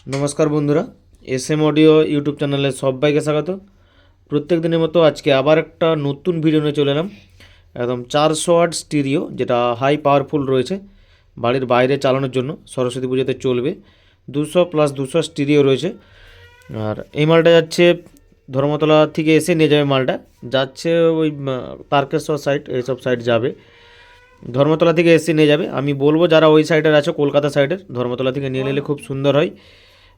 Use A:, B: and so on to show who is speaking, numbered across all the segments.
A: নমস্কার বন্ধুরা, SM audio YouTube চ্যানেলে সবাইকে স্বাগত। প্রত্যেক দিনের মতো আজকে আবার একটা নতুন ভিডিও নিয়ে চলে এলাম। একদম 400 ওয়াট স্টিরিও, যেটা হাই পাওয়ারফুল রয়েছে, বাড়ির বাইরে চালানোর জন্য সরস্বতী পুজোতে চলবে। 200+200 স্টিরিও রয়েছে। আর এই মালটা যাচ্ছে ধর্মতলা থেকে এসে নিয়ে যাবে। মালটা যাচ্ছে ওই তারকেশ্বর সাইড, এইসব সাইড যাবে। ধর্মতলা থেকে এসে নিয়ে যাবে। আমি বলবো যারা ওই সাইডের আছে, কলকাতা সাইডের, ধর্মতলা থেকে নিয়ে নিলে খুব সুন্দর হয়।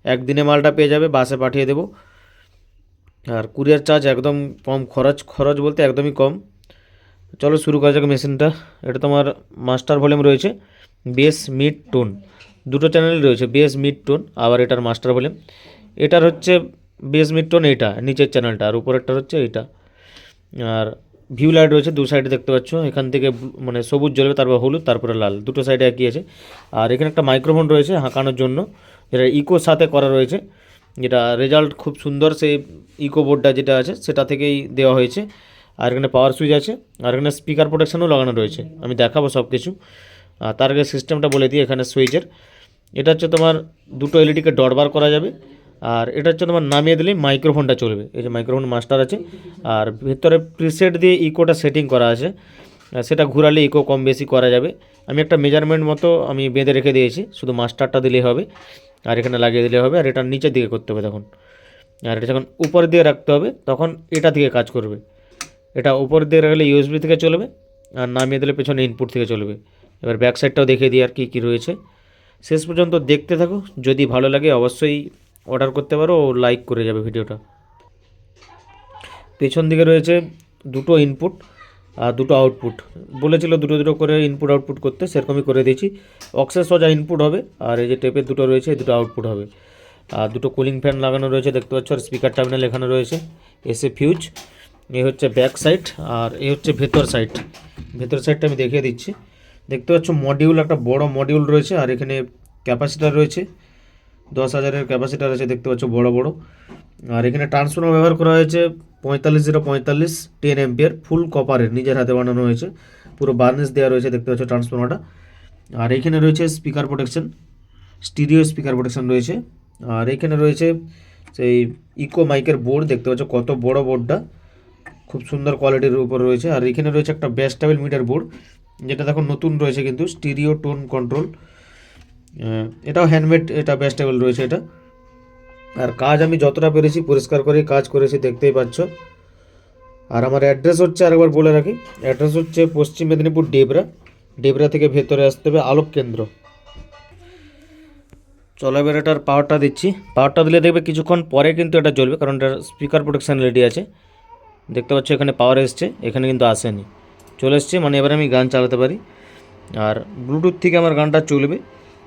A: একদিনে মালটা পেয়ে যাবে, বাসে পাঠিয়ে দেবো। আর কুরিয়ার চার্জ একদম কম, খরচ বলতে একদমই কম। চলো শুরু করা যাক মেশিনটা। এটা তোমার মাস্টার ভলিউম রয়েছে, বেস মিড টোন, দুটো চ্যানেল রয়েছে, বেস মিড টোন, আবার এটার মাস্টার ভলিউম। এটার হচ্ছে বেস মিড টোন এইটা, নিচের চ্যানেলটা, আর উপরেরটা হচ্ছে এইটা। আর ভিউ লাইট রয়েছে দু সাইডে, দেখতে পাচ্ছ। এখান থেকে মানে সবুজ জ্বলবে, তারপর হলুদ, তারপরে লাল, দুটো সাইডে একই আছে। আর এখানে একটা মাইক্রোফোন রয়েছে হাঁকানোর জন্য, যেটা ইকোর সাথে করা রয়েছে, যেটা রেজাল্ট খুব সুন্দর। সেই ইকো বোর্ডটা যেটা আছে সেটা থেকেই দেওয়া হয়েছে। আর এখানে পাওয়ার সুইচ আছে, আর এখানে স্পিকার প্রোটেকশনও লাগানো রয়েছে। আমি দেখাবো সব কিছু। আর তার আগে সিস্টেমটা বলে দিই। এখানে সুইচের এটা হচ্ছে তোমার দুটো এলইডিকে ডট বার করা যাবে। আর এটা হচ্ছে তোমার নামিয়ে দিলেই মাইক্রোফোনটা চলবে। এই যে মাইক্রোফোন মাস্টার আছে, আর ভেতরে প্রিসেট দিয়ে ইকোটা সেটিং করা আছে। সেটা ঘুরালে ইকো কম বেশি করা যাবে। আমি একটা মেজারমেন্ট মতো আমি বেঁধে রেখে দিয়েছি, শুধু মাস্টারটা দিলেই হবে, আর এখানে লাগিয়ে দিলে হবে। আর এটা নিচের দিকে করতে হবে তখন, আর এটা যখন উপর দিয়ে রাখতে হবে তখন এটা থেকে কাজ করবে। এটা উপর দিয়ে রাখলে ইউএসবি থেকে চলবে, আর নামিয়ে দিলে পেছনে ইনপুট থেকে চলবে। এবার ব্যাক সাইডটাও দেখিয়ে দিই আর কী রয়েছে। শেষ পর্যন্ত দেখতে থাকো, যদি ভালো লাগে অবশ্যই অর্ডার করতে পারো ও লাইক করে যাবে ভিডিওটা। পেছন দিকে রয়েছে দুটো ইনপুট আর দুটো আউটপুট। বলেছিল দুটো দুটো করে ইনপুট আউটপুট করতে, সেরকমই করে দিয়েছি। অক্সেস সোজা ইনপুট হবে, আর এই যে টেপের দুটো রয়েছে, এই দুটো আউটপুট হবে। আর দুটো কুলিং ফ্যান লাগানো রয়েছে দেখতে পাচ্ছ, আর স্পিকার টার্মিনাল এখানে রয়েছে, এসে ফিউজ। এই হচ্ছে ব্যাক সাইড, আর এই হচ্ছে ভেতর সাইড। ভেতর সাইডটা আমি দেখিয়ে দিচ্ছি। দেখতে পাচ্ছ মডিউল, একটা বড় মডিউল রয়েছে, আর এখানে ক্যাপাসিটার রয়েছে, 10,000-এর ক্যাপাসিটার আছে দেখতে পাচ্ছ, বড় বড়। আর এখানে ট্রান্সফর্মার ব্যবহার করা হয়েছে 45-045 10 এম্পিয়ার, ফুল কপারের, নিজের হাতে বানানো হয়েছে, পুরো বার্নিশ দেওয়া রয়েছে দেখতে পাচ্ছ ট্রান্সফর্মারটা। আর এখানে রয়েছে speaker protection, stereo speaker protection রয়েছে। আর এখানে রয়েছে সেই ইকো মাইকের বোর্ড, দেখতে পাচ্ছ কত বড় বোর্ডটা, খুব সুন্দর কোয়ালিটির উপর রয়েছে। আর এখানে রয়েছে একটা ব্যাস টেবিল মিটার বোর্ড, যেটা দেখো নতুন রয়েছে কিন্তু, স্টিরিও টোন কন্ট্রোল। এটাও হ্যান্ডমেড, এটা ব্যাস টেবিল রয়েছে এটা। আর কাজ আমি যতটা পেরেছি পরিষ্কার করে কাজ করেছি, দেখতেই পাচ্ছ। আর আমার অ্যাড্রেস হচ্ছে, আরেকবার বলে রাখি, অ্যাড্রেস হচ্ছে পশ্চিম মেদিনীপুর ডেবরা থেকে ভেতরে আসতে হবে আলোক কেন্দ্র। চলো এবার এটার পাওয়ারটা দিচ্ছি। পাওয়ারটা দিলে দেখবে কিছুক্ষণ পরে কিন্তু এটা জ্বলবে, কারণ এটার স্পিকার প্রোটেকশান রেডি আছে। দেখতে পাচ্ছ এখানে পাওয়ার এসছে, এখানে কিন্তু আসেনি, চলে এসছে, মানে এবার আমি গান চালাতে পারি। আর ব্লুটুথ থেকে আমার গানটা চলবে,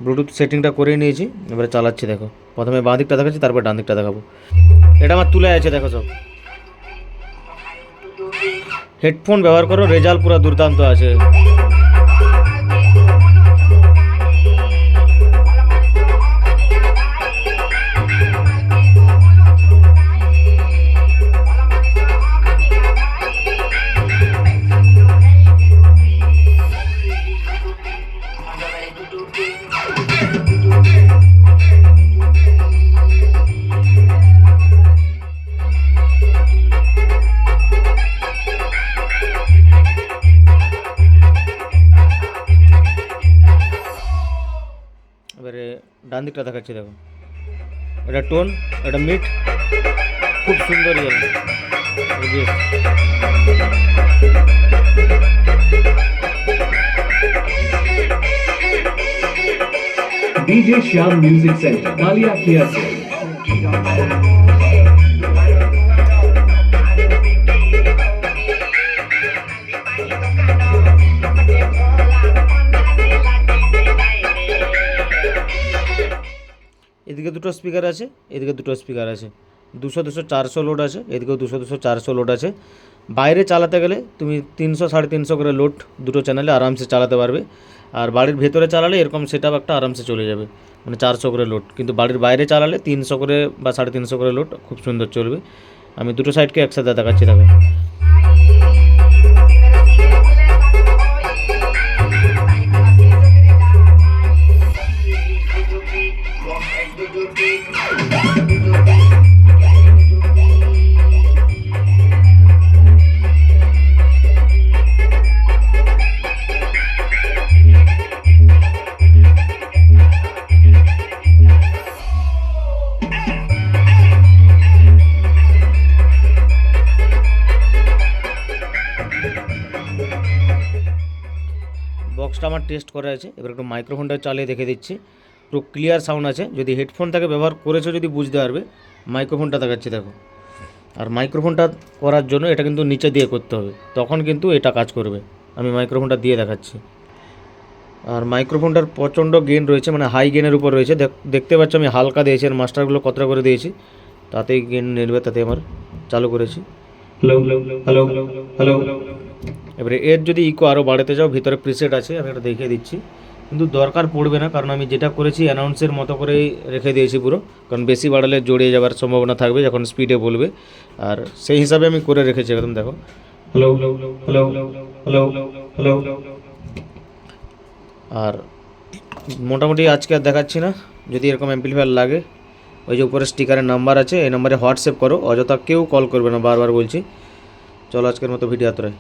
A: ব্লুটুথ সেটিংটা করে নিয়েছি, এবারে চালাচ্ছি। দেখো প্রথমে বাঁ দিকটা দেখাচ্ছি, তারপর ডান দিকটা দেখাবো। এটা আমার তুলে আছে, দেখো সব। হেডফোন ব্যবহার করো, রেজাল্ট পুরো দুর্দান্ত আছে। এবারে ডান দিকটা দেখাচ্ছি, দেখো এটা টোন, এটা মিড, খুব সুন্দর ইয়ে।
B: डीजे श्याम म्यूजिक सेंटर कालिया किया से
A: এদিকে দুটো স্পিকার আছে, এদিকে দুটো স্পিকার আছে, 200-200-400 লোড আছে, এদিকেও 200-200-400 লোড আছে। বাইরে চালাতে গেলে তুমি 300-350 করে লোড দুটো চ্যানেলে আরামসে চালাতে পারবে। আর বাড়ির ভেতরে চালালে এরকম সেটআপ একটা আরামসে চলে যাবে, মানে 400 করে লোড। কিন্তু বাড়ির বাইরে চালালে 300 করে বা 350 করে লোড খুব সুন্দর চলবে। আমি দুটো সাইডকে একসাথে দেখাচ্ছি, দেখো। বক্সটা আমার টেস্ট করা আছে, এবার একটু মাইক্রোফোনটা চালিয়ে দেখে দিচ্ছি। পুরো ক্লিয়ার সাউন্ড আছে, যদি হেডফোন থেকে ব্যবহার করেছো যদি বুঝতে পারবে। মাইক্রোফোনটা দেখাচ্ছি দেখো, আর মাইক্রোফোনটা করার জন্য এটা কিন্তু নিচে দিয়ে করতে হবে, তখন কিন্তু এটা কাজ করবে। আমি মাইক্রোফোনটা দিয়ে দেখাচ্ছি। আর মাইক্রোফোনটার প্রচণ্ড গেন রয়েছে, মানে হাই গেনের উপর রয়েছে। দেখতে পাচ্ছ আমি হালকা দিয়েছি, আর মাস্টারগুলো কতটা করে দিয়েছি, তাতেই গেন নেবে, তাতে আমার চালু করেছি।
B: Hello, hello, hello, hello.
A: এবারে এর যদি ইকো আরও বাড়াতে যাও, ভিতরে প্রিসেট আছে, আমি এটা দেখিয়ে দিচ্ছি, কিন্তু দরকার পড়বে না, কারণ আমি যেটা করেছি অ্যানাউন্সের মতো করেই রেখে দিয়েছি পুরো। কারণ বেশি বাড়ালে জড়িয়ে যাওয়ার সম্ভাবনা থাকবে যখন স্পিডে বলবে, আর সেই হিসাবে আমি করে রেখেছি একদম দেখো।
B: Hello, hello, hello, hello.
A: আর মোটামুটি আজকে আর দেখাচ্ছি না, যদি এরকম অ্যাম্পলিফায়ার লাগে, ওই যে উপরে স্টিকারের নাম্বার আছে, এই নাম্বারে হোয়াটসঅ্যাপ করো, অযথা কেউ কল করবে না, বারবার বলছি। চলো আজকের মতো ভিডিও এতটাই।